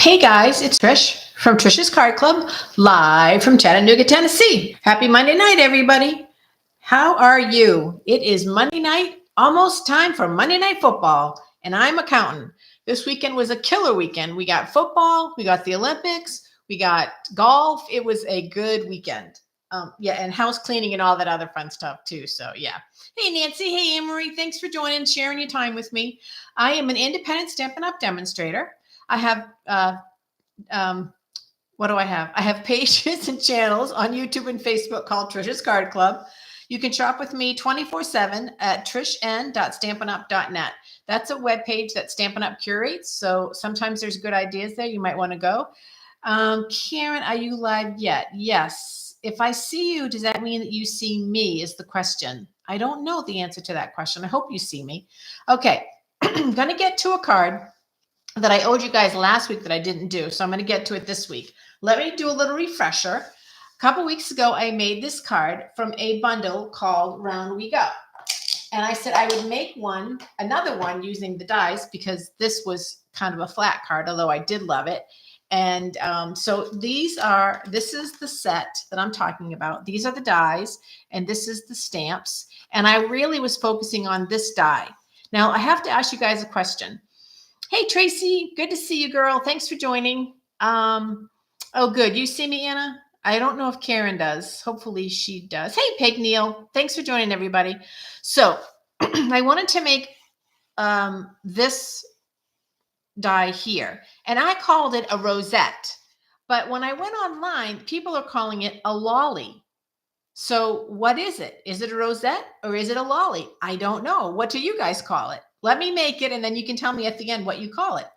Hey guys, it's Trish from Trish's Card Club, live from Chattanooga, Tennessee. Happy Monday night, everybody. How are you? It is Monday night, almost time for Monday Night Football, and I'm a counting. This weekend was a killer weekend. We got football, we got the Olympics, we got golf. It was a good weekend. And house cleaning and all that other fun stuff too. So yeah. Hey Nancy, hey Anne-Marie, thanks for joining, sharing your time with me. I am an independent Stampin' Up! Demonstrator. I have what do I have? I have pages and channels on YouTube and Facebook called Trish's Card Club. You can shop with me 24/7 at trishnn.stampinup.net. That's a web page that Stampin' Up! Curates. So sometimes there's good ideas there. You might want to go. Karen, are you live yet? Yes. If I see you, does that mean that you see me is the question. I don't know the answer to that question. I hope you see me. Okay. I'm going to get to a card that I owed you guys last week that I didn't do. So I'm going to get to it this week. Let me do a little refresher. A couple weeks ago, I made this card from a bundle called Round We Go. And I said I would make another one using the dies because this was kind of a flat card, although I did love it. And so this is the set that I'm talking about. These are the dies and this is the stamps. And I really was focusing on this die. Now I have to ask you guys a question. Hey, Tracy, good to see you, girl. Thanks for joining. Oh, good. You see me, Anna? I don't know if Karen does. Hopefully she does. Hey, Peg Neal. Thanks for joining, everybody. So I wanted to make this die here, and I called it a rosette. But when I went online, people are calling it a lollie. So what is it? Is it a rosette or is it a lollie? I don't know. What do you guys call it? Let me make it, and then you can tell me at the end what you call it.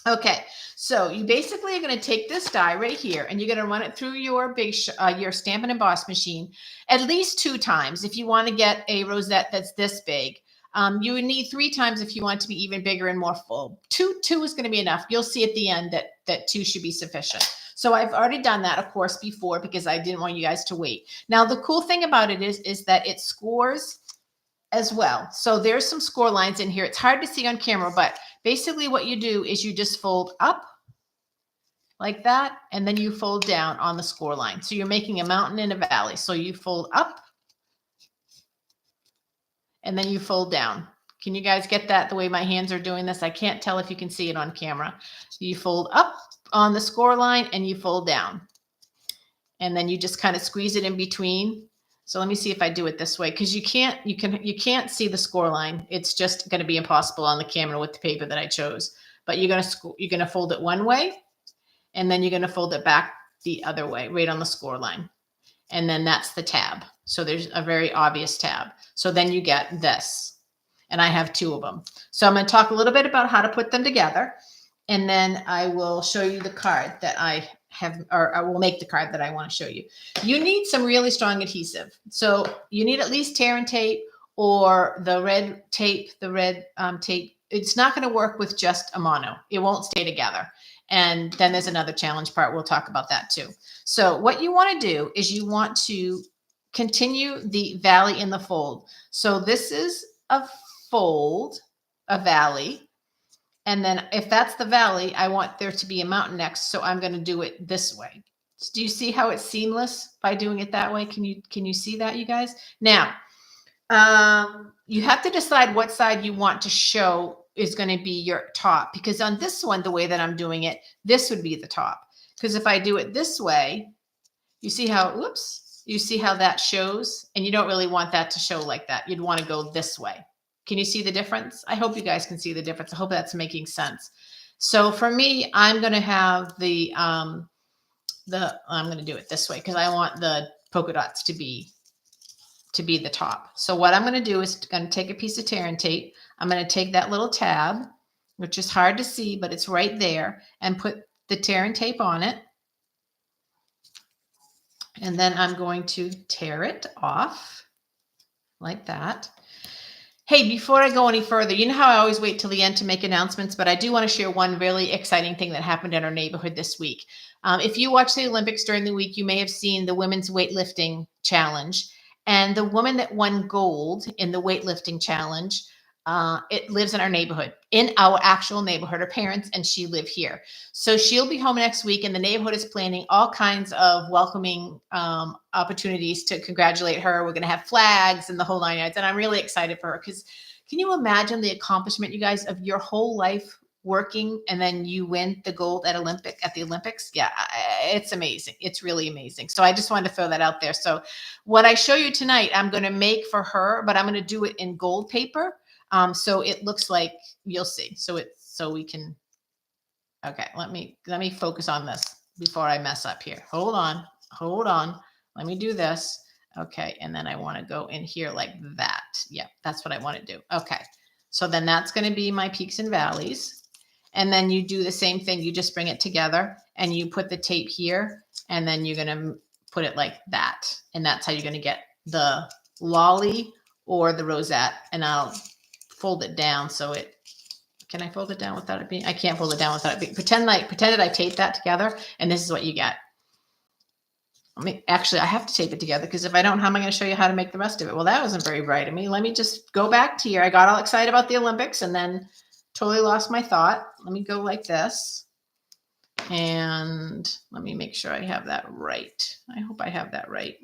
Okay, so you basically are going to take this die right here, and you're going to run it through your your Stamp and Emboss machine at least 2 times if you want to get a rosette that's this big. You would need 3 times if you want to be even bigger and more full. Two is going to be enough. You'll see at the end that 2 should be sufficient. So I've already done that, of course, before because I didn't want you guys to wait. Now, the cool thing about it is that it scores as well. So there's some score lines in here. It's hard to see on camera, but basically what you do is you just fold up like that, and then you fold down on the score line. So you're making a mountain and a valley. So you fold up, and then you fold down. Can you guys get that the way my hands are doing this? I can't tell if you can see it on camera. You fold up on the score line, and you fold down. And then you just kind of squeeze it in between. So let me see if I do it this way, because you can't see the score line. It's just going to be impossible on the camera with the paper that I chose. But you're going to fold it one way, and then you're going to fold it back the other way, right on the score line. And then that's the tab. So there's a very obvious tab. So then you get this, and I have 2 of them. So I'm going to talk a little bit about how to put them together, and then I will show you the card that I have, or I will make the card that I want to show you. You need some really strong adhesive. So you need at least tear and tape or the red tape, tape. It's not going to work with just a mono. It won't stay together. And then there's another challenge part. We'll talk about that too. So what you want to do is you want to continue the valley in the fold. So this is a fold, a valley. And then if that's the valley, I want there to be a mountain next. So I'm going to do it this way. Do you see how it's seamless by doing it that way? Can you see that, you guys? Now, you have to decide what side you want to show is going to be your top, because on this one, the way that I'm doing it, this would be the top. Because if I do it this way, you see how, whoops, you see how that shows, and you don't really want that to show like that. You'd want to go this way. Can you see the difference? I hope you guys can see the difference. I hope that's making sense. So for me, I'm going to have I'm going to do it this way because I want the polka dots to be the top. So what I'm going to do is going to take a piece of tear and tape. I'm going to take that little tab, which is hard to see, but it's right there, and put the tear and tape on it. And then I'm going to tear it off like that. Hey, before I go any further, you know how I always wait till the end to make announcements, but I do want to share one really exciting thing that happened in our neighborhood this week. If you watch the Olympics during the week, you may have seen the women's weightlifting challenge. And the woman that won gold in the weightlifting challenge it lives in our neighborhood, in our actual neighborhood. Her parents and she live here. So she'll be home next week, and the neighborhood is planning all kinds of welcoming opportunities to congratulate her. We're going to have flags and the whole 9 yards. And I'm really excited for her because can you imagine the accomplishment, you guys, of your whole life working and then you win the gold at the Olympics? Yeah, it's amazing. It's really amazing. So I just wanted to throw that out there. So what I show you tonight, I'm going to make for her, but I'm going to do it in gold paper. So it looks like, you'll see. So we can, okay, let me focus on this before I mess up here. Hold on. Let me do this. Okay. And then I want to go in here like that. Yeah, that's what I want to do. Okay. So then that's going to be my peaks and valleys. And then you do the same thing. You just bring it together and you put the tape here, and then you're going to put it like that. And that's how you're going to get the lollie or the rosette. And I'll fold it down so it, can I fold it down without it being, I can't fold it down without it being, pretend that I taped that together, and this is what you get. Actually, I have to tape it together because if I don't, how am I going to show you how to make the rest of it? Well, that wasn't very bright of me. Let me just go back to here. I got all excited about the Olympics and then totally lost my thought. Let me go like this. And let me make sure I have that right. I hope I have that right.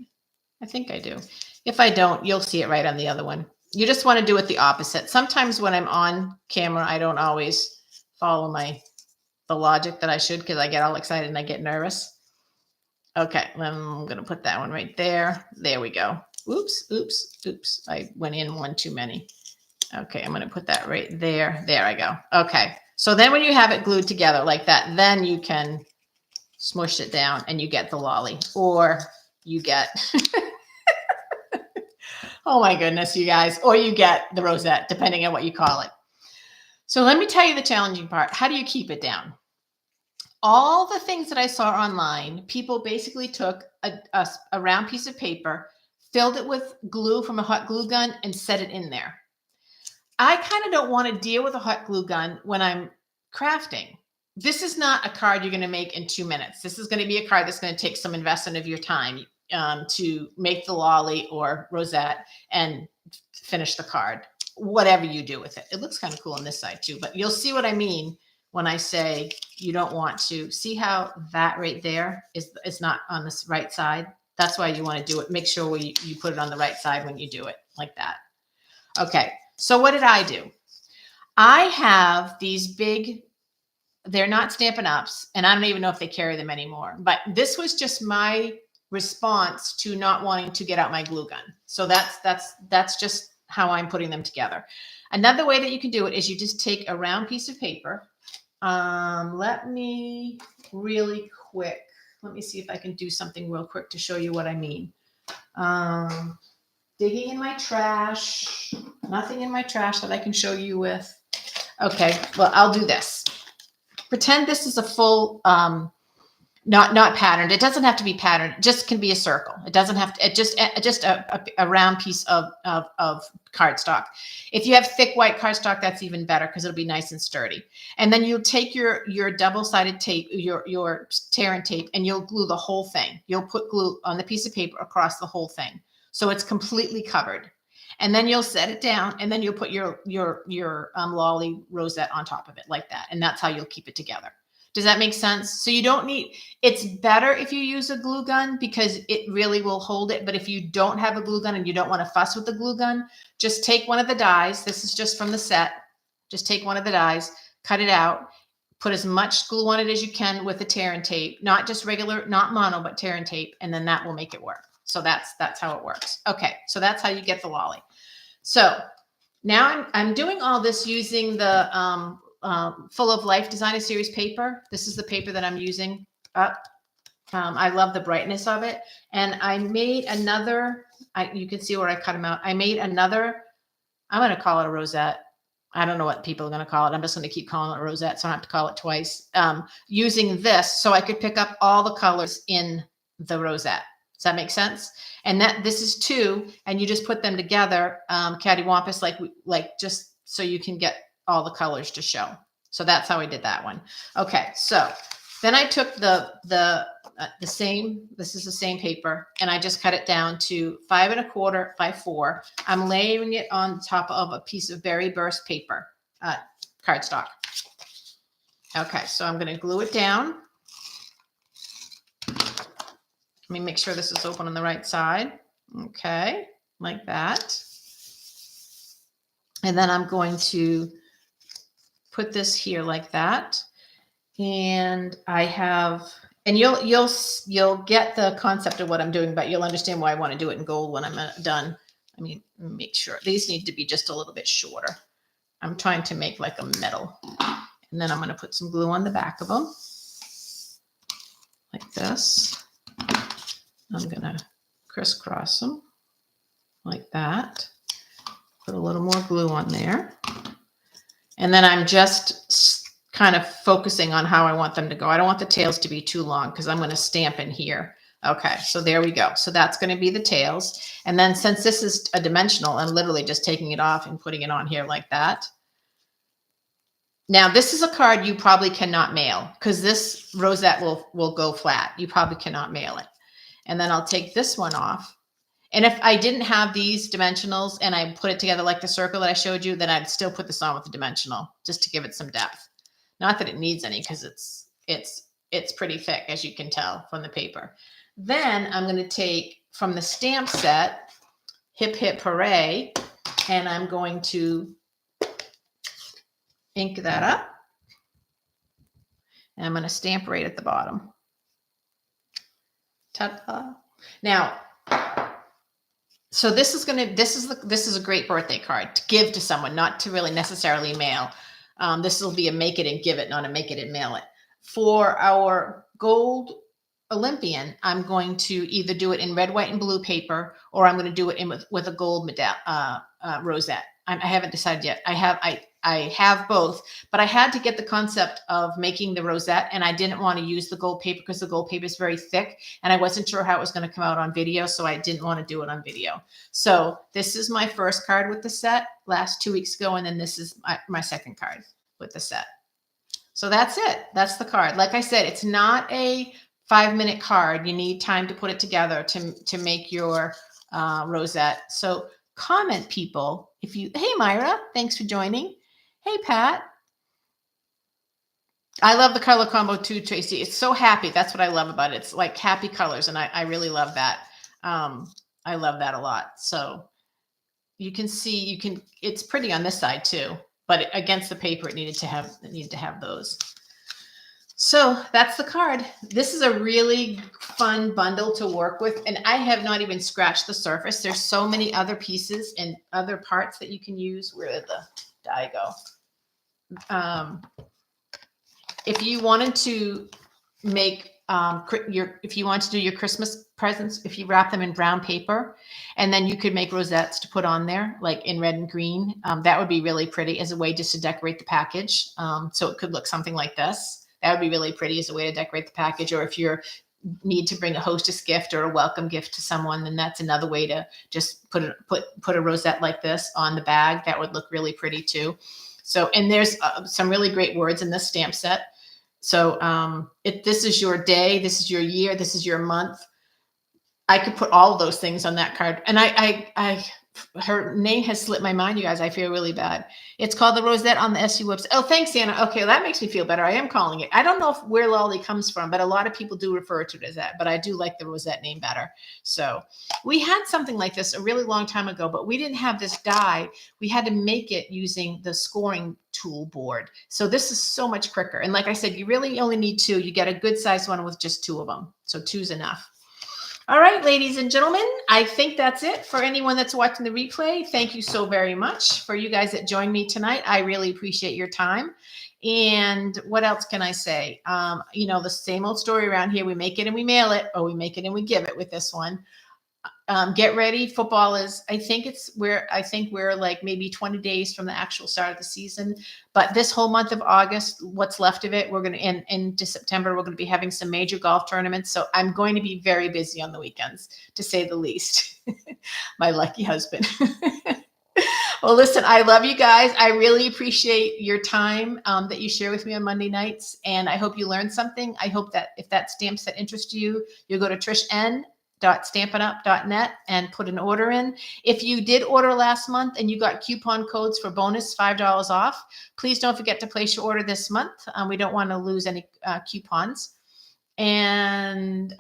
I think I do. If I don't, you'll see it right on the other one. You just want to do it the opposite. Sometimes when I'm on camera, I don't always follow the logic that I should because I get all excited and I get nervous. Okay, I'm going to put that one right there. There we go. Oops. I went in one too many. Okay, I'm going to put that right there. There I go. Okay, so then when you have it glued together like that, then you can smush it down and you get the lollie, or you get, oh my goodness, you guys, or you get the rosette, depending on what you call it. So let me tell you the challenging part. How do you keep it down? All the things that I saw online, people basically took a round piece of paper, filled it with glue from a hot glue gun, and set it in there. I kind of don't want to deal with a hot glue gun when I'm crafting. This is not a card you're going to make in 2 minutes. This is going to be a card that's going to take some investment of your time to make the lollie or rosette and finish the card, whatever you do with it. It looks kind of cool on this side too, but you'll see what I mean when I say you don't want to. See how that right there is not on this right side? That's why you want to do it. Make sure you put it on the right side when you do it like that. Okay, so what did I do? I have these big, they're not Stampin' Ups, and I don't even know if they carry them anymore, but this was just my response to not wanting to get out my glue gun. So that's just how I'm putting them together. Another way that you can do it is you just take a round piece of paper. Let me really quick. Let me see if I can do something real quick to show you what I mean. Digging in my trash. Nothing in my trash that I can show you with. Okay, well, I'll do this. Pretend this is a full, not patterned. It doesn't have to be patterned. It just can be a circle. It doesn't have to, just a round piece of cardstock. If you have thick white cardstock, that's even better because it'll be nice and sturdy. And then you'll take your double-sided tape, your tear and tape, and you'll glue the whole thing. You'll put glue on the piece of paper across the whole thing. So it's completely covered. And then you'll set it down, and then you'll put your lollie rosette on top of it like that. And that's how you'll keep it together. Does that make sense? So you don't need, it's better if you use a glue gun because it really will hold it. But if you don't have a glue gun and you don't want to fuss with the glue gun, just take one of the dies. This is just from the set. Just take one of the dies, cut it out, put as much glue on it as you can with the tear and tape, not just regular, not mono, but tear and tape. And then that will make it work. So that's how it works. Okay. So that's how you get the lollie. So now I'm doing all this using the, Full of Life Designer Series paper. This is the paper that I'm using up. I love the brightness of it. And I made another, you can see where I cut them out. I made another, I'm going to call it a rosette. I don't know what people are going to call it. I'm just going to keep calling it a rosette, so I don't have to call it twice. Using this so I could pick up all the colors in the rosette. Does that make sense? And this is 2, and you just put them together, cattywampus, like just so you can get all the colors to show. So that's how I did that one. Okay, so Then I took the same, this is the same paper, and I just cut it down to 5 1/4 by 4. I'm layering it on top of a piece of berry burst paper, cardstock. Okay, so I'm going to glue it down. Let me make sure this is open on the right side. Okay, like that. And then I'm going to put this here like that. And I have, and you'll get the concept of what I'm doing, but you'll understand why I want to do it in gold when I'm done. I mean, make sure these need to be just a little bit shorter. I'm trying to make like a metal. And then I'm going to put some glue on the back of them like this. I'm going to crisscross them like that. Put a little more glue on there. And then I'm just kind of focusing on how I want them to go. I don't want the tails to be too long because I'm going to stamp in here. Okay, so there we go. So that's going to be the tails. And then since this is a dimensional, I'm literally just taking it off and putting it on here like that. Now, this is a card you probably cannot mail because this rosette will go flat. You probably cannot mail it. And then I'll take this one off. And if I didn't have these dimensionals and I put it together like the circle that I showed you, then I'd still put this on with the dimensional just to give it some depth. Not that it needs any because it's pretty thick, as you can tell from the paper. Then I'm going to take from the stamp set, Hip Hip Hooray, and I'm going to ink that up. And I'm going to stamp right at the bottom. Ta-da. Now, so this is a great birthday card to give to someone, not to really necessarily mail. This will be a make it and give it, not a make it and mail it. For our gold Olympian, I'm going to either do it in red, white, and blue paper, or I'm going to do it with a gold rosette. I haven't decided yet. I have both, but I had to get the concept of making the rosette, and I didn't want to use the gold paper because the gold paper is very thick, and I wasn't sure how it was going to come out on video, so I didn't want to do it on video. So this is my first card with the set last 2 weeks ago, and then this is my second card with the set. So that's it. That's the card. Like I said, it's not a 5-minute card. You need time to put it together to make your rosette. So comment, people. Hey, Myra, thanks for joining. Hey, Pat. I love the color combo too, Tracy. It's so happy. That's what I love about it. It's like happy colors, and I really love that. I love that a lot. So you can see, it's pretty on this side too, but against the paper, it needed to have those. So that's the card. This is a really fun bundle to work with, and I have not even scratched the surface. There's so many other pieces and other parts that you can use. Where did the die go? If you wanted to make if you want to do your Christmas presents, if you wrap them in brown paper, and then you could make rosettes to put on there, like in red and green, that would be really pretty as a way just to decorate the package. So it could look something like this. That would be really pretty as a way to decorate the package. Or if you need to bring a hostess gift or a welcome gift to someone, then that's another way to just put a rosette like this on the bag. That would look really pretty too. So, and there's some really great words in this stamp set. So this is your day, this is your year, this is your month. I could put all of those things on that card. And her name has slipped my mind, you guys. I feel really bad. It's called the Rosette on the SU website. Oh, thanks, Anna. Okay, that makes me feel better. I am calling it. I don't know where lollie comes from, but a lot of people do refer to it as that. But I do like the Rosette name better. So we had something like this a really long time ago, but we didn't have this die. We had to make it using the scoring tool board. So this is so much quicker. And like I said, you really only need 2. You get a good sized one with just 2 of them. So 2's enough. All right, ladies and gentlemen, I think that's it for anyone that's watching the replay. Thank you so very much for you guys that joined me tonight. I really appreciate your time. And what else can I say? The same old story around here. We make it and we mail it, or we make it and we give it with this one. Get ready. Football is, I think we're like maybe 20 days from the actual start of the season. But this whole month of August, what's left of it, we're going to, into September, we're going to be having some major golf tournaments. So I'm going to be very busy on the weekends, to say the least. My lucky husband. Well, listen, I love you guys. I really appreciate your time that you share with me on Monday nights. And I hope you learned something. I hope that if that stamp set interests you, you'll go to trishn.stampinup.net and put an order in. If you did order last month and you got coupon codes for bonus $5 off, please don't forget to place your order this month. We don't want to lose any coupons. And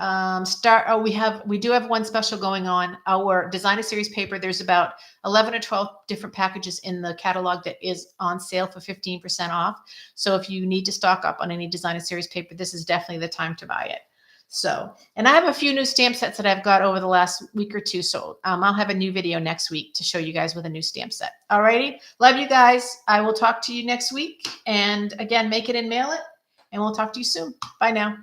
we do have one special going on. Our designer series paper, there's about 11 or 12 different packages in the catalog that is on sale for 15% off. So if you need to stock up on any designer series paper, this is definitely the time to buy it. So, and I have a few new stamp sets that I've got over the last week or two. So I'll have a new video next week to show you guys with a new stamp set. All righty. Love you guys. I will talk to you next week. And again, make it and mail it. And we'll talk to you soon. Bye now.